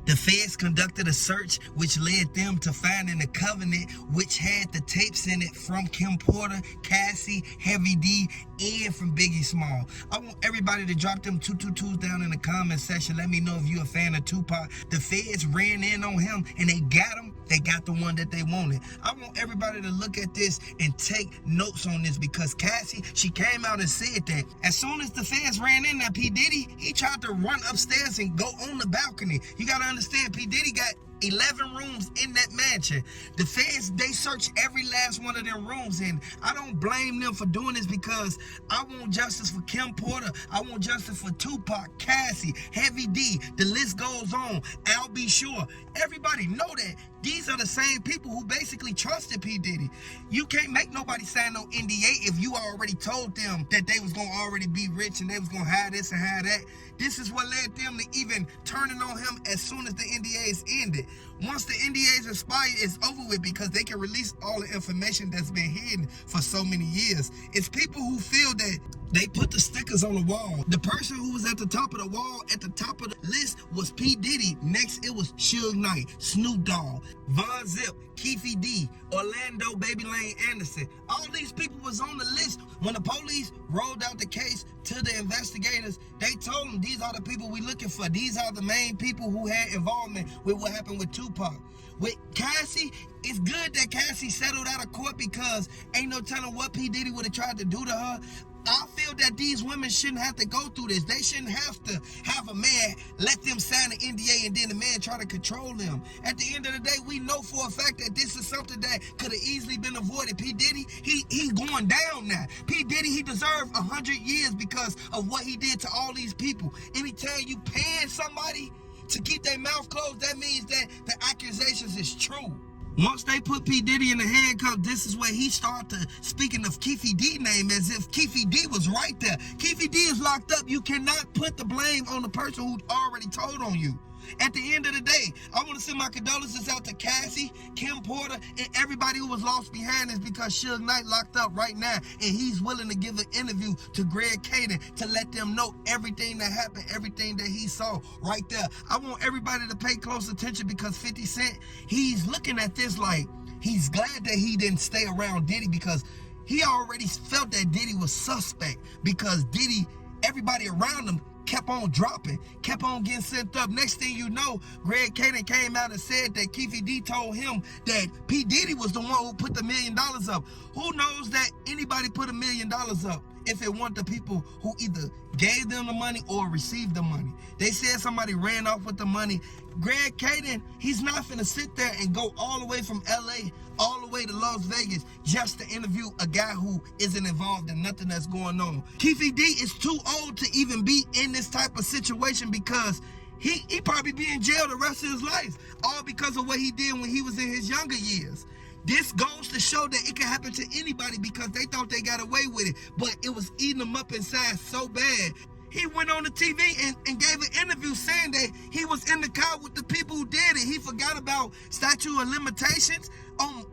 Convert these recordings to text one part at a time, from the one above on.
The feds conducted a search which led them to finding a covenant which had the tapes in it from Kim Porter, Cassie, Heavy D, and from Biggie Small. I want everybody to drop them 222s down in the comment section. Let me know if you're a fan of Tupac. The feds ran in on him and they got him. They got the one that they wanted. I want everybody to look at this and take notes on this because Cassie, she came out and said that as soon as the feds ran in there, P. Diddy, he tried to run upstairs and go on the balcony. You got to understand, P. Diddy got 11 rooms in that mansion. The feds, they searched every last one of them rooms, and I don't blame them for doing this because I want justice for Kim Porter. I want justice for Tupac, Cassie, Heavy D. The list goes on. I'll be sure. Everybody know that these are the same people who basically trusted P. Diddy. You can't make nobody sign no NDA if you already told them that they was going to already be rich and they was going to have this and have that. This is what led them to even turning on him as soon as the NDAs ended. Once the NDAs expire, it's over with because they can release all the information that's been hidden for so many years. It's people who feel that they put the stickers on the wall. The person who was at the top of the wall, at the top of the list was P. Diddy. Next, it was Suge Knight, Snoop Dogg, Von Zip, Keefe D, Orlando Baby Lane Anderson. All these people was on the list. When the police rolled out the case to the investigators, they told them these are the people we looking for. These are the main people who had involvement with what happened with Tupac. With Cassie, it's good that Cassie settled out of court because ain't no telling what P. Diddy would have tried to do to her. I feel that these women shouldn't have to go through this. They shouldn't have to have a man let them sign an NDA and then the man try to control them. At the end of the day, we know for a fact that this is something that could have easily been avoided. P. Diddy, he's going down now. P. Diddy, he deserved 100 years because of what he did to all these people. Anytime you paying somebody to keep their mouth closed, that means that the accusations is true. Once they put P. Diddy in the handcuff, this is where he started speaking of Keefe D name as if Keefe D was right there. Keefe D is locked up. You cannot put the blame on the person who already told on you. At the end of the day, I want to send my condolences out to Cassie, Kim Porter, and everybody who was lost behind this because Suge Knight locked up right now, and he's willing to give an interview to Greg Caden to let them know everything that happened, everything that he saw right there. I want everybody to pay close attention because 50 Cent, he's looking at this like he's glad that he didn't stay around Diddy because he already felt that Diddy was suspect because Diddy, everybody around him, kept on dropping, kept on getting sent up. Next thing you know, Greg Caden came out and said that Keefe D told him that P. Diddy was the one who put the $1 million up. Who knows that anybody put $1 million up if it weren't the people who either gave them the money or received the money? They said somebody ran off with the money. Greg Caden, he's not finna sit there and go all the way from LA all the way to Las Vegas just to interview a guy who isn't involved in nothing that's going on. Keefe D is too old to even be in this type of situation because he probably be in jail the rest of his life, all because of what he did when he was in his younger years. This goes to show that it can happen to anybody because they thought they got away with it, but it was eating them up inside so bad. He went on the TV and gave an interview saying that he was in the car with the people who did it. He forgot about statute of limitations on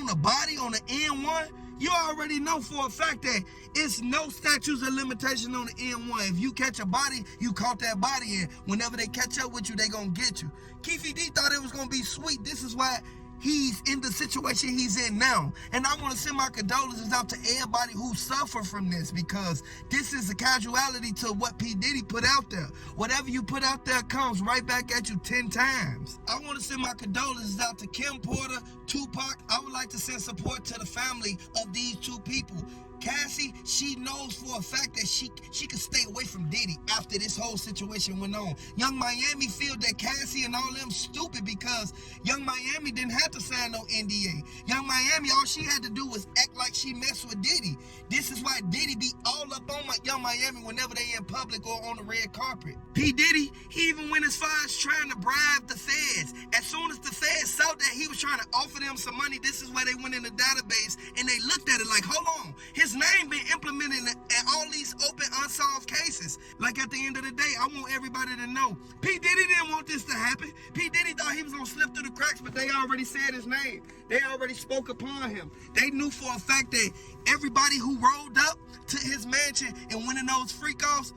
the body, on the N1. You already know for a fact that it's no statutes of limitation on the N1. If you catch a body, you caught that body, and whenever they catch up with you, they gonna get you. Keefe D thought it was gonna be sweet. This is why he's in the situation he's in now. And I want to send my condolences out to everybody who suffered from this because this is a casualty to what P. Diddy put out there. Whatever you put out there comes right back at you 10 times. I want to send my condolences out to Kim Porter, Tupac. I would like to send support to the family of these two people. Cassie, she knows for a fact that she could stay away from Diddy after this whole situation went on. Young Miami feel that Cassie and all them stupid because Young Miami didn't have to sign no NDA. Young Miami, all she had to do was act like she messed with Diddy. This is why Diddy be all up on Young Miami whenever they in public or on the red carpet. P. Diddy, he even went as far as trying to bribe the feds. As soon as the feds saw that he was trying to offer them some money, this is where they went in the database and they looked at it like, hold on, his name been implemented in all these open unsolved cases. Like at the end of the day, I want everybody to know P. Diddy didn't want this to happen. P. Diddy thought he was gonna slip through the cracks, but they already said his name. They already spoke upon him. They knew for a fact that everybody who rolled up to his mansion and went in those freak offs,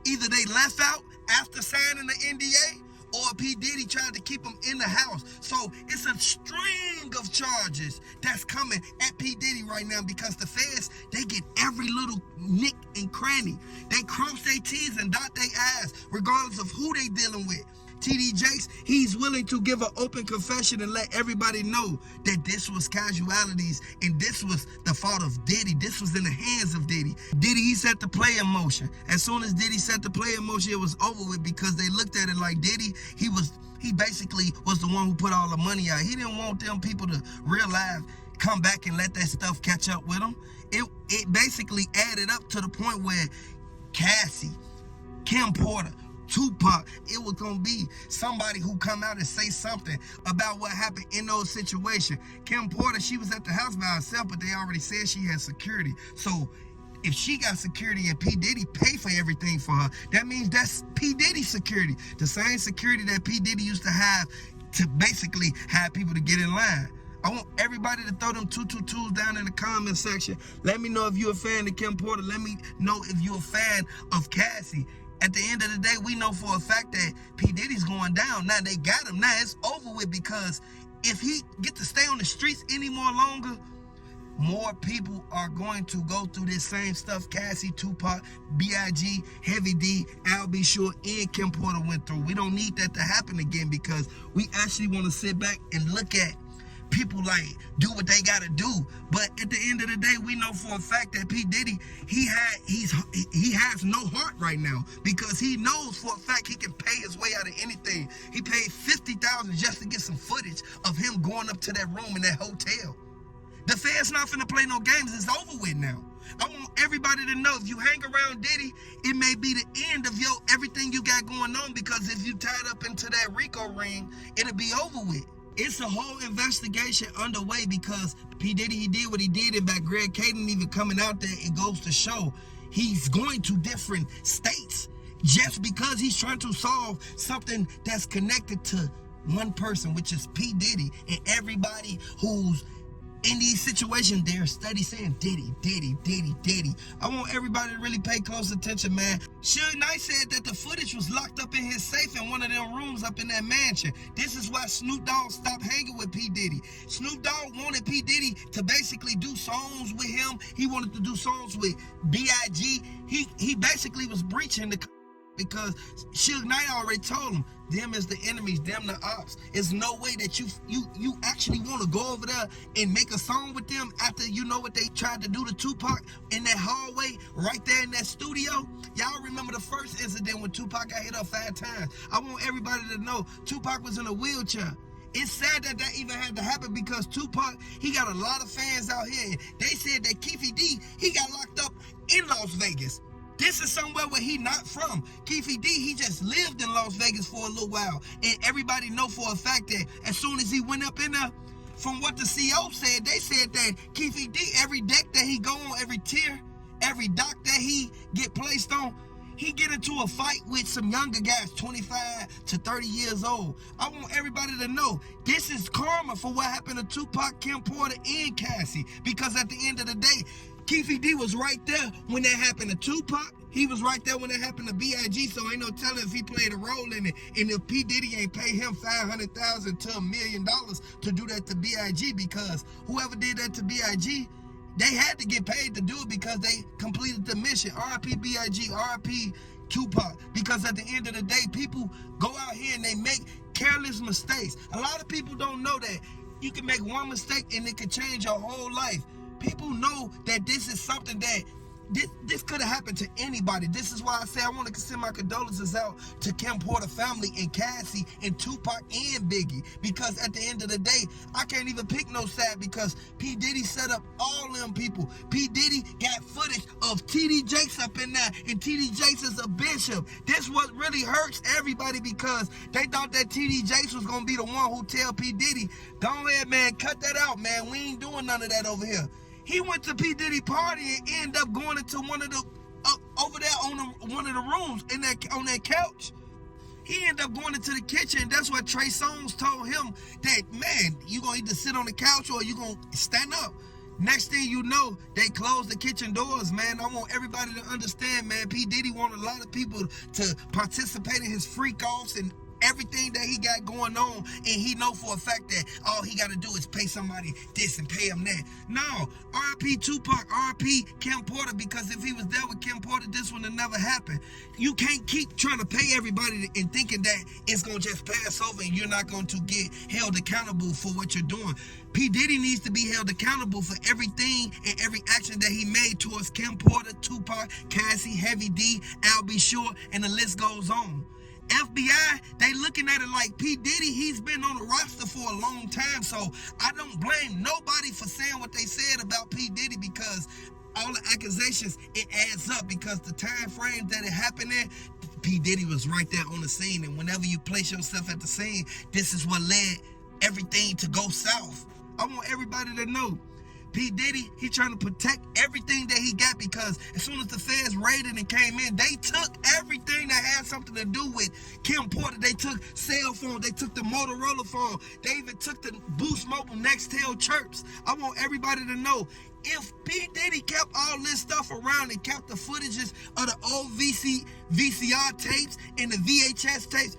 either they left out after signing the NDA or P. Diddy tried to keep him in the house. So it's a string of charges that's coming at P. Diddy right now because the feds, they get every little nick and cranny. They cross their T's and dot their I's regardless of who they dealing with. TD Jakes, he's willing to give an open confession and let everybody know that this was casualties and this was the fault of Diddy. This was in the hands of Diddy. Diddy, he set the play in motion. As soon as Diddy set the play in motion, it was over with because they looked at it like Diddy, he basically was the one who put all the money out. He didn't want them people to real life come back and let that stuff catch up with him. It basically added up to the point where Cassie, Kim Porter, Tupac, it was gonna be somebody who come out and say something about what happened in those situations. Kim Porter, she was at the house by herself, but they already said she had security. So if she got security and P. Diddy pay for everything for her, that means that's P. Diddy security. The same security that P. Diddy used to have to basically have people to get in line. I want everybody to throw them 222s down in the comment section. Let me know if you're a fan of Kim Porter. Let me know if you're a fan of Cassie. At the end of the day, we know for a fact that P. Diddy's going down. Now they got him. Now it's over with because if he get to stay on the streets any more longer, more people are going to go through this same stuff Cassie, Tupac, B.I.G., Heavy D, Al B. Sure, and Kim Porter went through. We don't need that to happen again because we actually want to sit back and look at people like do what they gotta do. But at the end of the day, we know for a fact that P. Diddy, he has no heart right now because he knows for a fact he can pay his way out of anything. He paid $50,000 just to get some footage of him going up to that room in that hotel. The feds not finna play no games. It's over with now. I want everybody to know if you hang around Diddy, it may be the end of everything you got going on because if you tied up into that Rico ring, it'll be over with. It's a whole investigation underway because P. Diddy, he did what he did, and by Greg Caden even coming out there, it goes to show he's going to different states just because he's trying to solve something that's connected to one person, which is P. Diddy, and everybody who's in these situations, they're steady saying Diddy, Diddy, Diddy, Diddy. I want everybody to really pay close attention, man. Sugeknight said that the footage was locked up in his safe in one of them rooms up in that mansion. This is why Snoop Dogg stopped hanging with P. Diddy. Snoop Dogg wanted P. Diddy to basically do songs with him. He wanted to do songs with B.I.G. He basically was breaching the because Sugeknight already told him, them is the enemies, them the ops. There's no way that you actually want to go over there and make a song with them after you know what they tried to do to Tupac in that hallway right there in that studio. Y'all remember the first incident when Tupac got hit up 5 times. I want everybody to know Tupac was in a wheelchair. It's sad that even had to happen because Tupac, he got a lot of fans out here. They said that Keefe D, he got locked up in Las Vegas. This is somewhere where he not from. Keefe D, he just lived in Las Vegas for a little while. And everybody know for a fact that as soon as he went up in there, from what the CO said, they said that Keefe D, every deck that he go on, every tier, every dock that he get placed on, he get into a fight with some younger guys, 25 to 30 years old. I want everybody to know this is karma for what happened to Tupac, Kim Porter, and Cassie. Because at the end of the day, Keefe D was right there when that happened to Tupac. He was right there when that happened to B.I.G. So ain't no telling if he played a role in it. And if P. Diddy ain't pay him $500,000 to $1 million to do that to B.I.G. because whoever did that to B.I.G., they had to get paid to do it because they completed the mission. R.I.P. B.I.G., R.I.P. Tupac. Because at the end of the day, people go out here and they make careless mistakes. A lot of people don't know that you can make one mistake and it can change your whole life. People know that this is something that this could have happened to anybody. This is why I say I want to send my condolences out to Kim Porter family and Cassie and Tupac and Biggie. Because at the end of the day, I can't even pick no side because P. Diddy set up all them people. P. Diddy got footage of TD Jakes up in there, and TD Jakes is a bishop. This what really hurts everybody because they thought that TD Jakes was going to be the one who tell P. Diddy, go ahead, man, cut that out, man. We ain't doing none of that over here. He went to P. Diddy party and ended up going into one of the over there on one of the rooms on that couch. He ended up going into the kitchen. That's what Trey Songz told him that, man, you gonna either sit on the couch or you gonna stand up. Next thing you know, they closed the kitchen doors, man. I want everybody to understand, man. P. Diddy wanted a lot of people to participate in his freak offs and everything that he got going on, and he know for a fact that all he got to do is pay somebody this and pay him that. No, R.I.P. Tupac, R.I.P. Kim Porter, because if he was there with Kim Porter, this would have never happened. You can't keep trying to pay everybody and thinking that it's going to just pass over and you're not going to get held accountable for what you're doing. P. Diddy needs to be held accountable for everything and every action that he made towards Kim Porter, Tupac, Cassie, Heavy D, Al B. Sure, and the list goes on. FBI, they looking at it like P. Diddy, he's been on the roster for a long time, so I don't blame nobody for saying what they said about P. Diddy, because all the accusations, it adds up, because the time frame that it happened in, P. Diddy was right there on the scene, and whenever you place yourself at the scene, this is what led everything to go south. I want everybody to know, P. Diddy, he trying to protect everything that he got, because as soon as the feds raided and came in, they took everything that had something to do with Kim Porter. They took cell phones, they took the Motorola phone, they even took the Boost Mobile Nextel chirps. I want everybody to know, if P. Diddy kept all this stuff around and kept the footages of the old VCR tapes and the VHS tapes,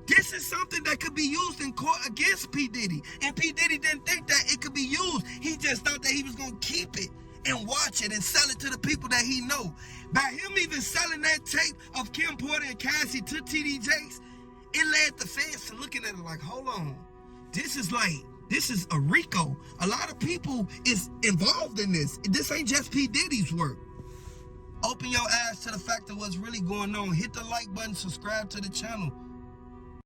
this is something that could be used in court against P. Diddy. And P. Diddy didn't think that it could be used. He just thought that he was going to keep it and watch it and sell it to the people that he know. By him even selling that tape of Kim Porter and Cassie to TD Jakes, it led the feds to looking at it like, hold on, this is a RICO. A lot of people is involved in this. This ain't just P. Diddy's work. Open your eyes to the fact of what's really going on. Hit the like button, subscribe to the channel.